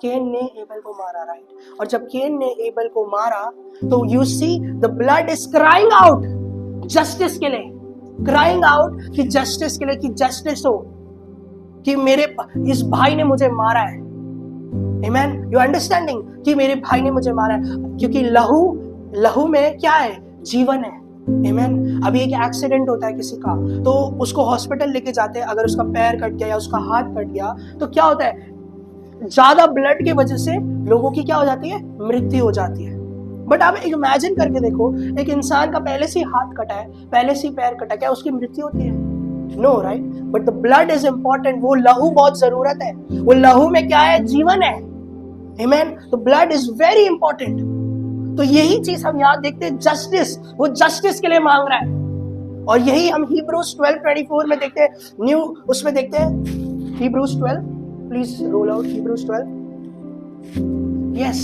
केन ने एबल को मारा, राइट? और जब केन ने एबल को मारा तो you see the blood is crying out justice के लिए, क्राइंग आउट कि जस्टिस के लिए, कि जस्टिस हो, कि मेरे इस भाई ने मुझे मारा है। आमेन, यू अंडरस्टैंडिंग कि मेरे भाई ने मुझे मारा है, क्योंकि लहू में क्या है? जीवन है। आमेन। अभी एक एक्सीडेंट होता है किसी का, तो उसको हॉस्पिटल लेके जाते हैं, अगर उसका पैर कट गया या उसका हाथ कट गया तो क्या होता है? ज्यादा ब्लड की वजह से लोगों की क्या हो जाती है? मृत्यु हो जाती है। बट आप इमेजिन करके देखो, एक इंसान का पहले से हाथ कटा है, पहले से पैर कटा, क्या उसकी मृत्यु होती है? No, right? But the blood is important. वो लहू बहुत जरूरत है। वो लहू में क्या है? जीवन है। आमेन। तो ब्लड इज वेरी इंपॉर्टेंट। तो यही चीज हम यहाँ देखते हैं, जस्टिस। वो जस्टिस के लिए मांग रहा है। और यही हम Hebrews 12:24 में देखते हैं, न्यू उसमें देखते हैं। Hebrews 12, please roll out Hebrews 12. Yes,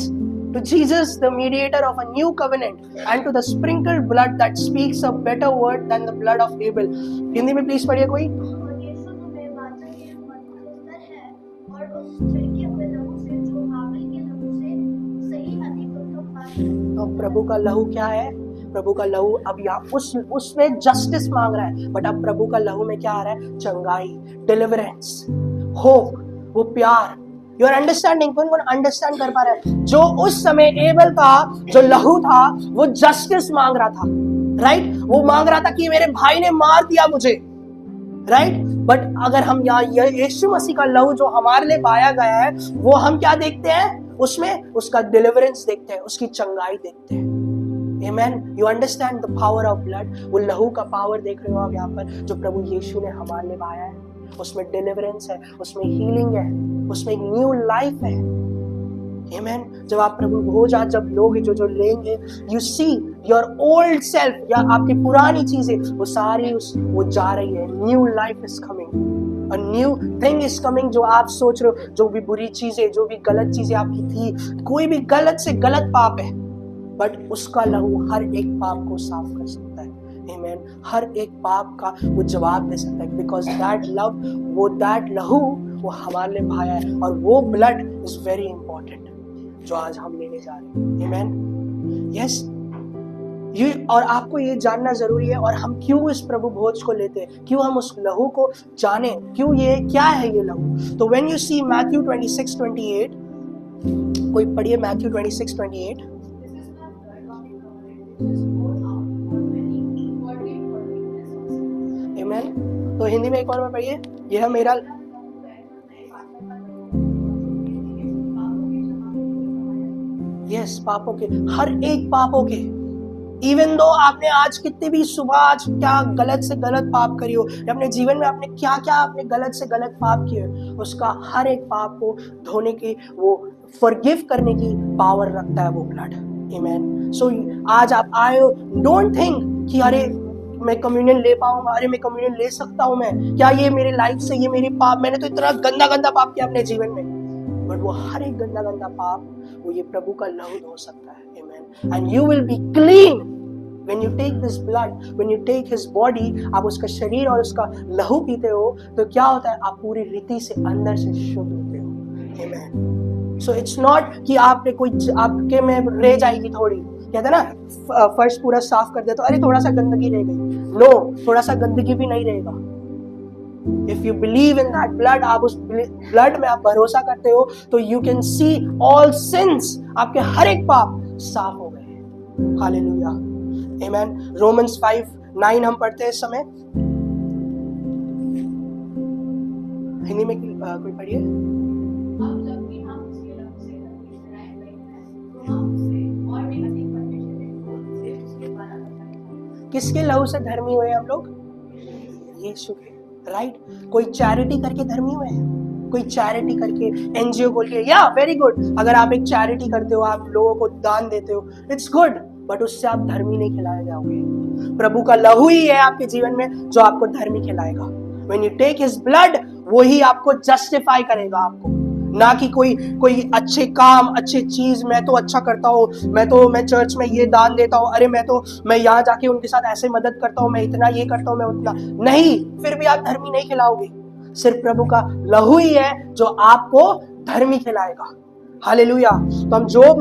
to Jesus, the mediator of a new covenant, and to the sprinkled blood that speaks a better word than the blood of Abel. Hindi में please पढ़िए कोई। तो प्रभु का लहू क्या है? प्रभु का लहू अब यहाँ उसमें जस्टिस मांग रहा है, बट अब प्रभु का लहू में क्या आ रहा है? चंगाई, डिलीवरेंस, होप, वो प्यार। You are understanding? कौन अंडरस्टैंड कर पा रहा है? जो उस समय एबल का जो लहू था वो जस्टिस मांग रहा था, राइट? वो मांग रहा था कि मेरे भाई ने मार दिया मुझे, राइट? बट अगर हम यहाँ यीशु मसीह का लहू जो हमारे लिए बहाया गया है, वो हम क्या देखते हैं? उसमें उसका डिलीवरेंस देखते हैं, उसकी चंगाई देखते हैं। Amen. You understand the power of blood? वो लहू का पावर देख रहे हो आप यहाँ पर, जो प्रभु यीशु ने हमारे लिए बहाया है। उसमें डिलीवरेंस है, उसमें हीलिंग है, उसमें एक न्यू लाइफ है। Amen. जब आप प्रभु हो जा, जब लोग जो लेंगे, you see your old self, या आपकी पुरानी चीजें वो सारी वो जा रही है। New life is coming, a new thing is coming। जो आप सोच रहे हो, जो भी बुरी चीजें, जो भी गलत चीजें आपकी थी, कोई भी गलत से गलत पाप है, बट उसका लहू हर एक पाप को साफ कर सकता है। आमेन। हर एक पाप का वो जवाब दे सकता है, बिकॉज दैट लव, वो दैट लहू वो हमारे लिए भाया है, और वो ब्लड इज वेरी इंपॉर्टेंट जो आज हम लेने जा रहे हैं। आमेन। यस, ये और आपको ये जानना जरूरी है। और हम क्यों इस प्रभु भोज को लेते हैं, क्यों हम उस लहू को जाने, क्यों ये क्या है ये लहू? तो व्हेन यू सी मैथ्यू 26:28, कोई पढ़िए मैथ्यू 26:28। आमेन। तो हिंदी में एक बार में पढ़िए, यह मेरा यस पापों के, हर एक पापों के। इवन दो आपने आज कितनी भी सुबह आज क्या गलत से गलत पाप करी हो, या अपने जीवन में आपने क्या क्या आपने गलत से गलत पाप किए, उसका हर एक पाप को धोने की, वो फॉरगिव करने की पावर रखता है वो ब्लड। आमेन। सो आज आप आए हो, डोंट थिंक कि अरे मैं कम्युनियन ले पाऊंगा, अरे मैं कम्युनियन ले सकता हूं, मैं क्या ये मेरी लाइफ से, ये मेरी पाप, मैंने तो इतना गंदा गंदा पाप किया अपने जीवन में। बट वो हर एक गंदा गंदा पाप वो ये प्रभु का लहू धो सकता है। Amen. And you will be clean when you take this blood, when you take his body। आप उसका शरीर और उसका लहू पीते हो तो क्या होता है? आप पूरी रीति से अंदर से शुद्ध होते हो। Amen. So it's not कि आपने कोई आपके में रह जाएगी थोड़ी, कहते ना फर्श पूरा साफ कर दिया तो अरे थोड़ा सा गंदगी रह गई। नो, थोड़ा सा गंदगी भी नहीं रहेगा। If you believe in that blood, आप उस ब्लड में आप भरोसा करते हो तो you can see all sins, आपके हर एक पाप साफ हो गए। हालेलुया। आमेन। रोमन्स 5:9 हम पढ़ते हैं इस समय। हिंदी में कोई पढ़िए। किसके लहू से धर्मी हुए हम लोग? यीशु के, राइट? कोई चैरिटी करके धर्मी हुए हैं, कोई चैरिटी करके एनजीओ खोल के, या वेरी गुड। अगर आप एक चैरिटी करते हो, आप लोगों को दान देते हो, इट्स गुड, बट उससे आप धर्मी नहीं खिलाए जाओगे। प्रभु का लहू ही है आपके जीवन में जो आपको धर्मी खिलाएगा। When you take his blood, वो ही आपको जस्टिफाई करेगा, आपको ना कि कोई अच्छे काम, अच्छे चीज, मैं तो अच्छा करता हूँ, मैं चर्च में ये दान देता हूँ, अरे मैं यहाँ जाके उनके साथ ऐसे मदद करता हूँ, मैं इतना ये करता हूँ, मैं उतना नहीं, फिर भी आप धर्मी नहीं खिलाओगे। सिर्फ प्रभु का लहू ही है जो आपको धर्मी खिलाएगा। हालेलुया। तो हम जोब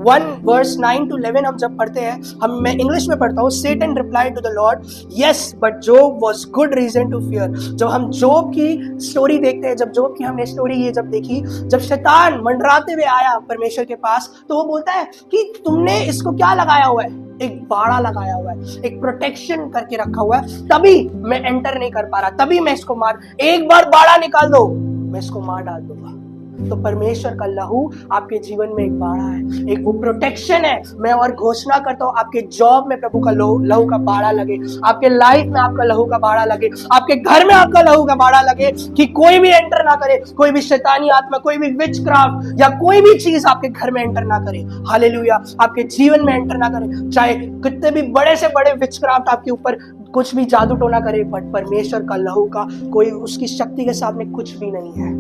1 वर्स 9 to 11 हम जब पढ़ते हैं, मैं इंग्लिश में पढ़ता हूँ। Satan replied to the Lord, yes, but Job was good reason to fear। जब हम जोब की स्टोरी देखते हैं, जब जोब की हमने स्टोरी ये जब देखी, जब शैतान मंडराते हुए आया परमेश्वर के पास, तो वो बोलता है कि तुमने इसको क्या लगाया हुआ है? एक बाड़ा लगाया हुआ है, एक प्रोटेक्शन करके रखा हुआ है, तभी मैं एंटर नहीं कर पा रहा, तभी मैं इसको मार, एक बार बाड़ा निकाल दो, मैं इसको मार डाल दूंगा। तो परमेश्वर का लहू आपके जीवन में एक बाड़ा है, एक वो प्रोटेक्शन है। मैं और घोषणा करता हूँ, आपके जॉब में प्रभु का लहू का बाड़ा लगे, आपके लाइफ में आपका लहू का बाड़ा लगे, आपके घर में आपका लहू का बाड़ा लगे, कि कोई भी एंटर ना करे, कोई भी शैतानी आत्मा, कोई भी विच क्राफ्ट या कोई भी चीज आपके घर में एंटर ना करे। हालेलुया। आपके जीवन में एंटर ना करे, चाहे कितने भी बड़े से बड़े विच क्राफ्ट आपके ऊपर कुछ भी जादू टोना करे, बट परमेश्वर का लहू का कोई उसकी शक्ति के सामने कुछ भी नहीं है।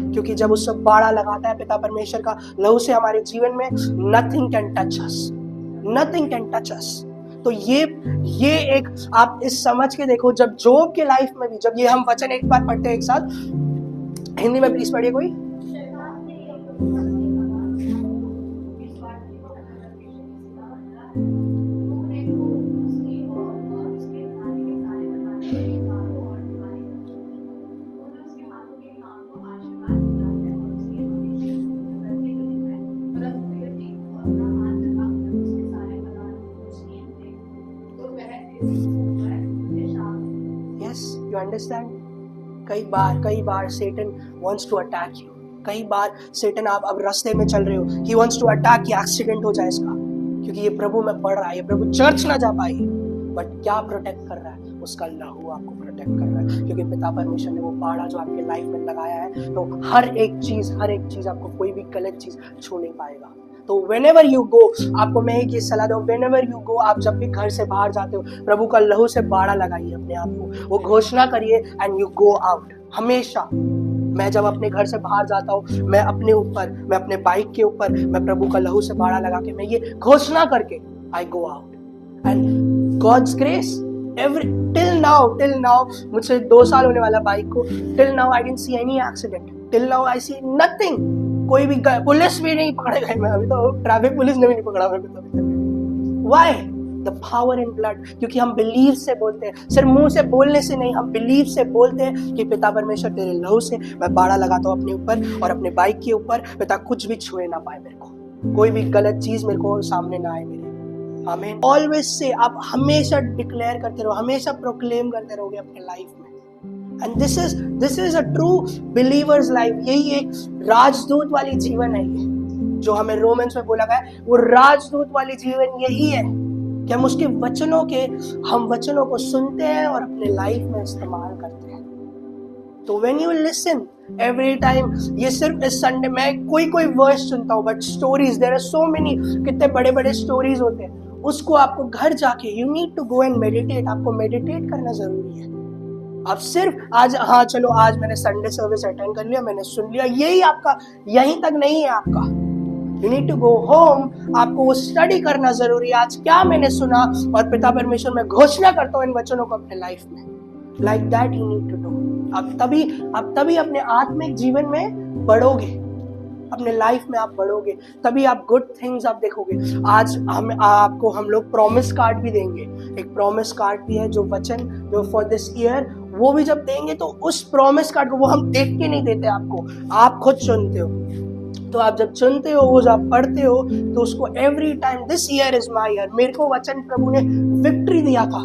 क्योंकि जब उस सब बाड़ा लगाता है पिता परमेश्वर का लहू से हमारे जीवन में, nothing can touch us, nothing can touch us. तो ये एक आप इस समझ के देखो, जब जोब के लाइफ में भी, जब ये हम वचन एक बार पढ़ते हैं एक साथ, हिंदी में प्लीज पढ़िए कोई। अंडरस्टैंड? कई बार Satan wants to attack you। कई बार Satan, आप अब रास्ते में चल रहे हो, he wants to attack कि एक्सीडेंट हो जाए इसका, क्योंकि ये प्रभु में पढ़ रहा है, ये प्रभु चर्च ना जा पाए, बट क्या प्रोटेक्ट कर रहा है? उसका लहू आपको प्रोटेक्ट कर रहा है, क्योंकि पिता परमेश्वर ने वो बाड़ा जो आपके लाइफ में लगाया है, तो हर एक चीज आपको कोई भी गलत चीज छू नहीं पाएगा। तो whenever you go, आपको मैं एक ये सलाह दूं, whenever you go, आप जब भी घर से बाहर जाते हो, प्रभु का लहू से बाड़ा लगाइए अपने आप को, वो घोषणा करिए, and you go out। हमेशा मैं जब अपने घर से बाहर जाता हूँ, मैं अपने ऊपर, मैं अपने बाइक के ऊपर, मैं प्रभु का लहू से बाड़ा लगा के, मैं ये घोषणा करके I go out। and God's grace, till now मुझसे 2 साल होने वाला बाइक को, till now I didn't see any accident, till now I see nothing। कोई भी पुलिस भी नहीं पकड़े गए, मैं अभी तो ट्रैफिक पुलिस ने भी नहीं पकड़ा मेरे को। Why? The power in blood। क्योंकि हम बिलीव से बोलते हैं, सिर्फ मुंह से बोलने से नहीं, हम बिलीव से बोलते हैं कि पिता परमेश्वर तेरे लहू से मैं बाड़ा लगाता हूँ अपने ऊपर और अपने बाइक के ऊपर, पिता कुछ भी छुए ना पाए मेरे को, कोई भी गलत चीज मेरे को सामने ना आए मेरे। आमीन। ऑलवेज से आप हमेशा डिक्लेयर करते रहो, हमेशा प्रोक्लेम करते रहोगे अपने लाइफ में। And this is a true believer's life। यही एक राजदूत वाली जीवन है, ये जो हमें रोमन्स में बोला गया है, वो राजदूत वाली जीवन यही है कि हम उसके वचनों को सुनते हैं और अपने लाइफ में इस्तेमाल करते हैं। तो when you listen every time, ये सिर्फ इस संडे में कोई वर्स सुनता हूँ, but stories, there are so many, कितने बड़े स्टोरीज होते हैं, उसको आपको घर जाके you need to go and meditate, आपको मेडिटेट करना जरूरी है। आप सिर्फ आज, हाँ चलो आज मैंने संडे सर्विस अटेंड कर लिया, मैंने सुन लिया, यही आपका, यहीं तक नहीं है आपका। You need to go home, आपको वो स्टडी करना जरूरी है, आज क्या मैंने सुना, और पिता परमेश्वर में घोषणा करता हूँ इन वचनों को अपने लाइफ में। Like that you need to do। आप तभी अपने आत्मिक जीवन में बढ़ोगे, अपने लाइफ में आप बढ़ोगे, तभी आप गुड थिंग्स आप देखोगे। आज हम लोग प्रॉमिस कार्ड भी देंगे, एक प्रॉमिस कार्ड भी है जो वचन जो फॉर दिस ईयर, वो भी जब देंगे तो उस प्रॉमिस कार्ड को वो हम देख के नहीं देते आपको, आप खुद चुनते हो। तो आप जब चुनते हो, वो जब आप पढ़ते हो, तो उसको every time, this year is my year, मेरे को वचन प्रभु ने विक्ट्री दिया था,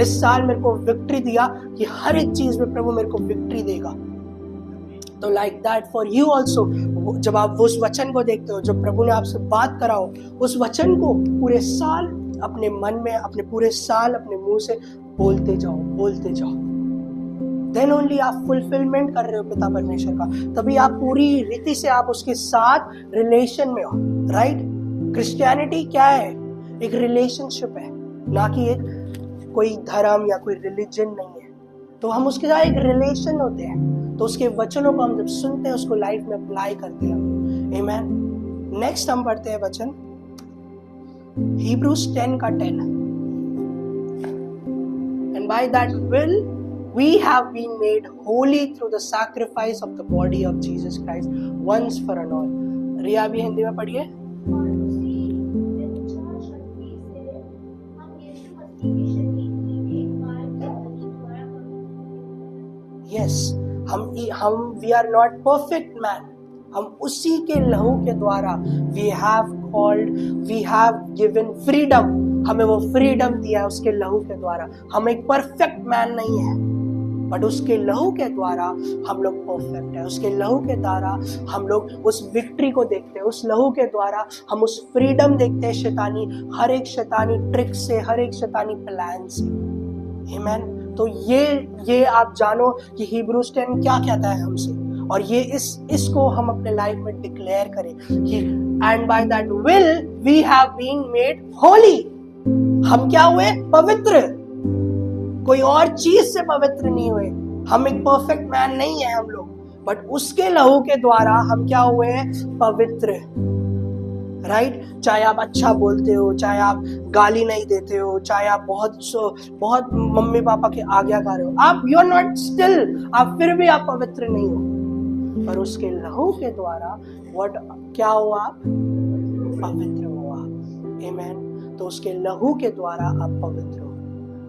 इस साल मेरे को विक्ट्री दिया कि हर एक चीज में प्रभु मेरे को विक्ट्री देगा। तो like that for you also, जब आप उस वचन को देखते हो, जब प्रभु ने आपसे बात करा हो, उस वचन को पूरे साल अपने मन में, अपने पूरे साल अपने मुंह से बोलते जाओ। देन ओनली आप फुलफिलमेंट कर रहे हो पिता परमेश्वर का, तभी आप पूरी रीति से आप उसके साथ रिलेशन में हो। राइट? क्रिश्चियनिटी क्या है? एक रिलेशनशिप है, ना कि एक कोई धर्म या कोई रिलीजन नहीं है। तो हम उसके साथ एक रिलेशन होते हैं, तो उसके वचनों को हम जब सुनते हैं, उसको लाइफ में अप्लाई करते हैं। आमीन। नेक्स्ट हम पढ़ते हैं वचन Hebrews 10:10। And by that will we have been made holy through the sacrifice of the body of Jesus Christ once for all। रिया भी हिंदी में पढ़िए। यस, हम we are not perfect man, हम उसी के लहू के द्वारा वी हैव गिवन फ्रीडम, हमें वो फ्रीडम दिया है उसके लहू के द्वारा। हम एक परफेक्ट मैन नहीं है, बट उसके लहू के द्वारा हम लोग परफेक्ट है। उसके लहू के द्वारा हम लोग उस विक्ट्री को देखते हैं, उस लहू के द्वारा हम उस फ्रीडम देखते हैं शैतानी, हर एक शैतानी ट्रिक से, हर एक शैतानी प्लान से। आमीन। तो ये आप जानो कि हिब्रूज 10 क्या कहता है हमसे, और ये इसको हम अपने लाइफ में डिक्लेयर करें कि and by that will we have been made holy. हम क्या हुए? पवित्र। कोई और चीज से पवित्र नहीं हुए। हम एक परफेक्ट मैन नहीं है हम लोग, बट उसके लहू के द्वारा हम क्या हुए? पवित्र। राइट? चाहे आप अच्छा बोलते हो, चाहे आप गाली नहीं देते हो, चाहे आप बहुत मम्मी पापा के आज्ञाकार हो, आप यू आर नॉट स्टिल, आप फिर भी आप पवित्र नहीं हो। पर उसके लहू के द्वारा क्या हुआ? आप पवित्र हुआ। आमीन। तो उसके लहू के द्वारा आप पवित्र हो।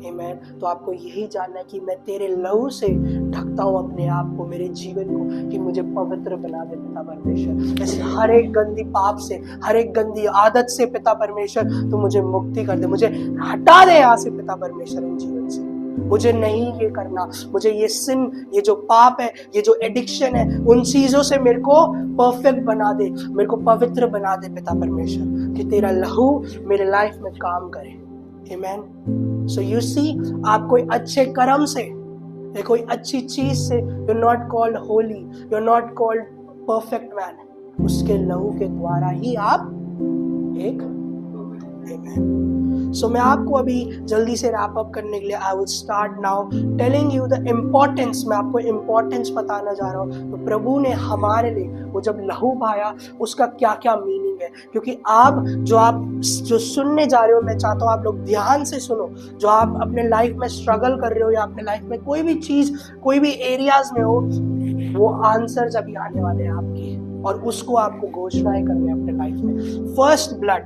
आमीन। तो आपको यही जानना है कि मैं तेरे लहू से ढकता हूँ अपने आप को, मेरे जीवन को, कि मुझे पवित्र बना दे पिता परमेश्वर। ऐसे हर एक गंदी पाप से, हर एक गंदी आदत से पिता परमेश्वर तो मुझे मुक्ति कर दे, मुझे हटा दे यहाँ से पिता परमेश्वर इन जीवन से। मुझे नहीं ये करना, मुझे ये सिन, ये जो पाप है, ये जो एडिक्शन है, उन चीजों से मेरे को परफेक्ट बना दे, मेरे को पवित्र बना दे पिता परमेश्वर, कि तेरा लहू मेरे लाइफ में काम करे। Amen. So you see, आप कोई अच्छे कर्म से या कोई अच्छी चीज से you're not called holy, you're not called perfect man. उसके लहू के द्वारा ही आप एक Amen. So मैं आपको अभी जल्दी से रैप अप करने के लिए I will start now telling you the importance, मैं आपको importance बताना जा रहा हूँ। तो प्रभु ने हमारे लिए वो जब लहू बहाया उसका क्या क्या मीनिंग है, क्योंकि आप जो सुनने जा रहे हो, मैं चाहता हूँ आप लोग ध्यान से सुनो। जो आप अपने लाइफ में स्ट्रगल कर रहे हो या अपने लाइफ में कोई भी चीज, कोई भी एरियाज में हो, वो आंसर्स अभी आने वाले हैं आपके, और उसको आपको घोषणाएं करनी है अपने लाइफ में। फर्स्ट ब्लड,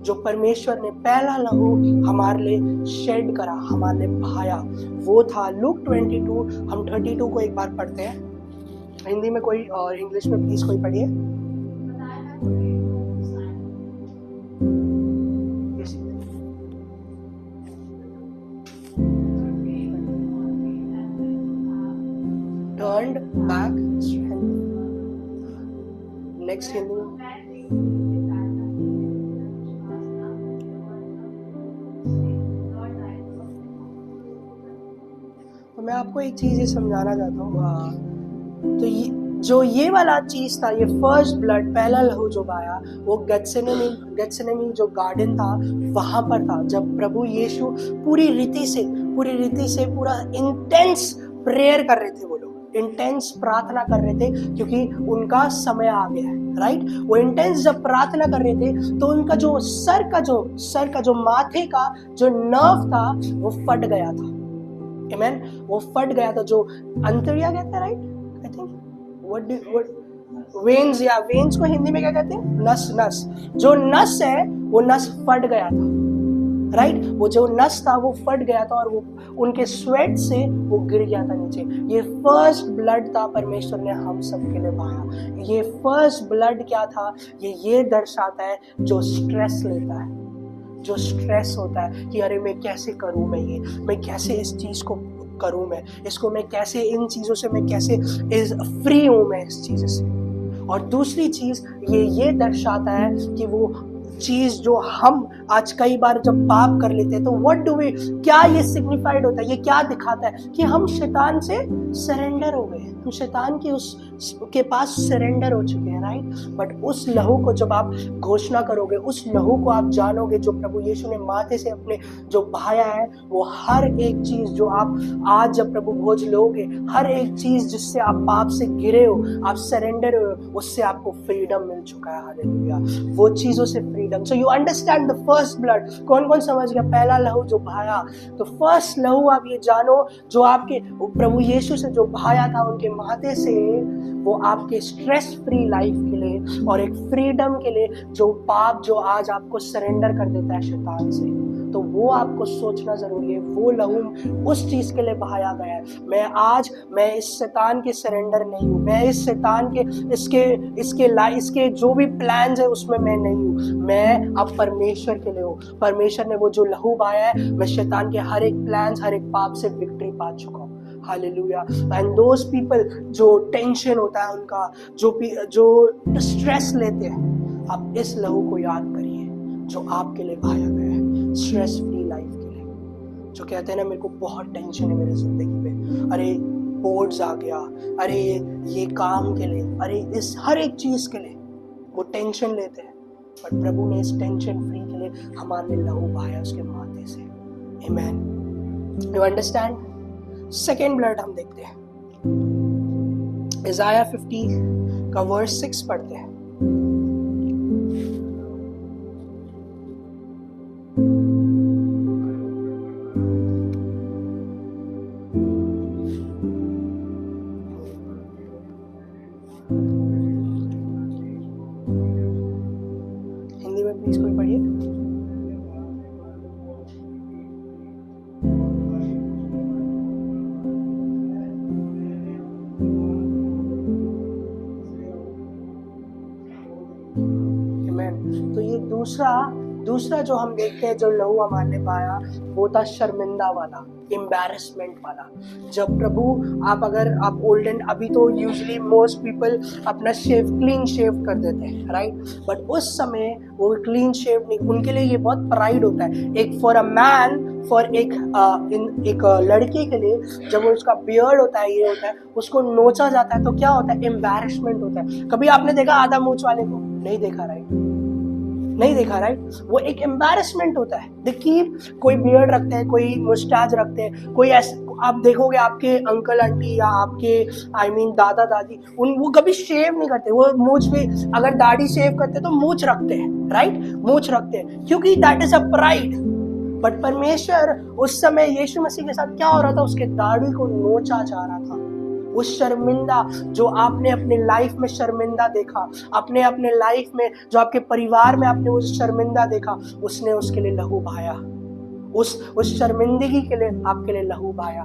जो परमेश्वर ने पहला लहू हमारे लिए शेड करा, हमारे लिए बहाया, वो था लूक 22। हम 32 को एक बार पढ़ते हैं, हिंदी में कोई और इंग्लिश में प्लीज कोई पढ़िए। Turned back, next हिंदी में मैं आपको एक चीज ये समझाना चाहता हूँ। तो ये वाला चीज था, ये फर्स्ट ब्लड, पहला लहू जो बहाया, वो गेत्सेमनी जो गार्डन था वहां पर था, जब प्रभु यीशु पूरी रीति से पूरा इंटेंस प्रेयर कर रहे थे। वो लोग इंटेंस प्रार्थना कर रहे थे क्योंकि उनका समय आ गया है। राइट? वो इंटेंस जब प्रार्थना कर रहे थे तो उनका जो सर का जो माथे का जो नर्व था वो फट गया था। Amen? वो फट गया था, जो अंतरिया कहते हैं। राइट? आई थिंक वेन्स, या वेन्स को हिंदी में क्या कहते हैं? नस। जो नस है वो नस फट गया था। राइट? वो जो नस था वो फट गया था, और वो उनके स्वेट से वो गिर गया था नीचे। ये फर्स्ट ब्लड था परमेश्वर ने हम सब के लिए बहाया। ये फर्स्ट ब्लड क्या था? ये दर्शाता है जो स्ट्रेस लेता है, जो स्ट्रेस होता है कि अरे मैं कैसे करूं, मैं कैसे इस चीज को करूं, मैं कैसे इन चीजों से मैं कैसे फ्री हूं मैं इस चीज से। और दूसरी चीज ये दर्शाता है कि वो चीज जो हम आज कई बार जब पाप कर लेते हैं तो व्हाट डू वी, क्या ये सिग्निफाइड होता है, ये क्या दिखाता है कि हम शैतान से सरेंडर हो गए, हम शैतान की उसके पास सरेंडर हो चुके हैं। राइट? बट उस लहू को जब आप घोषणा करोगे, उस लहू को आप जानोगे जो प्रभु यीशु ने माथे से अपने जो बहाया है, वो हर एक चीज जो आप आज जब प्रभु भोज लोगे, हर एक चीज जिससे आप पाप से गिरे हो, आप सरेंडर हो, उससे आपको फ्रीडम मिल चुका है। हालेलुया। वो चीजों से freedom. So you understand the first blood. कौन कौन समझ गया पहला लहू जो बहाया? तो फर्स्ट लहू आप ये जानो जो आपके प्रभु यीशु से जो बहाया था उनके माथे से, वो आपके स्ट्रेस फ्री लाइफ के लिए और एक फ्रीडम के लिए, जो पाप जो आज आपको सरेंडर कर देता है शैतान से, तो वो आपको सोचना जरूरी है. वो लहू उस चीज के लिए बहाया गया है. मैं इस शैतान के सरेंडर नहीं हूँ. मैं इस शैतान के इसके जो भी प्लान्स है उसमें मैं नहीं हूँ. मैं अब परमेश्वर के लिए हूँ. परमेश्वर ने वो जो लहू बहाया है, मैं शैतान के हर एक प्लान्स, हर एक पाप से विक्ट्री पा चुका हूँ. हालेलुया. एंड दोज पीपल जो टेंशन होता है उनका, जो स्ट्रेस लेते हैं, आप इस लहू को याद करिए जो आपके लिए बहाया गया है, स्ट्रेस फ्री लाइफ के लिए. जो कहते हैं ना, मेरे को बहुत टेंशन है मेरी जिंदगी में, अरे बोर्ड्स आ गया, अरे ये काम के लिए, अरे इस हर एक चीज के लिए वो टेंशन लेते हैं. पर प्रभु ने इस टेंशन फ्री के लिए हमारे लिए लहू बहाया उसके माथे से. Amen. You understand? Second blood हम देखते हैं. इज़ाया 50 का वर्स 6 पढ़ते हैं. हिंदी में प्लीज कोई पढ़िए. तो ये दूसरा जो हम देखते हैं जो लहू हमारे पाया, वो था शर्मिंदा वाला, एम्बैरेसमेंट वाला. जब प्रभु आप ओल्डन, अभी तो यूजुअली मोस्ट पीपल अपना क्लीन शेव कर देते हैं, राइट? बट उस समय वो क्लीन शेव नहीं, उनके लिए ये बहुत प्राइड होता है. एक फॉर अ मैन, एक लड़के के लिए जब उसका बियर्ड होता है, ये होता है, उसको नोचा जाता है, तो क्या होता है? एम्बैरेसमेंट होता है. कभी आपने देखा आधा मूंछ वाले को? नहीं देखा, राइट? वो एक एम्बैरेसमेंट होता है. देखिए, कोई बियर्ड रखते हैं, कोई मुस्टैच रखते हैं, कोई ऐसे आप देखोगे आपके अंकल आंटी या आपके दादा दादी, वो कभी शेव नहीं करते. वो मूंछ भी, अगर दाढ़ी शेव करते तो मूंछ रखते हैं, राइट? मूंछ रखते हैं क्योंकि that is a pride. But परमेश्वर उस समय यीशु मसीह के साथ क्या हो रहा था? उसके दाढ़ी को नोचा जा रहा था. उस शर्मिंदा जो आपने अपने लाइफ में शर्मिंदा देखा, अपने लाइफ में जो आपके परिवार में आपने वो शर्मिंदा देखा, उसने उसके लिए लहू बहाया. उस शर्मिंदगी के लिए आपके लिए लहू बहाया.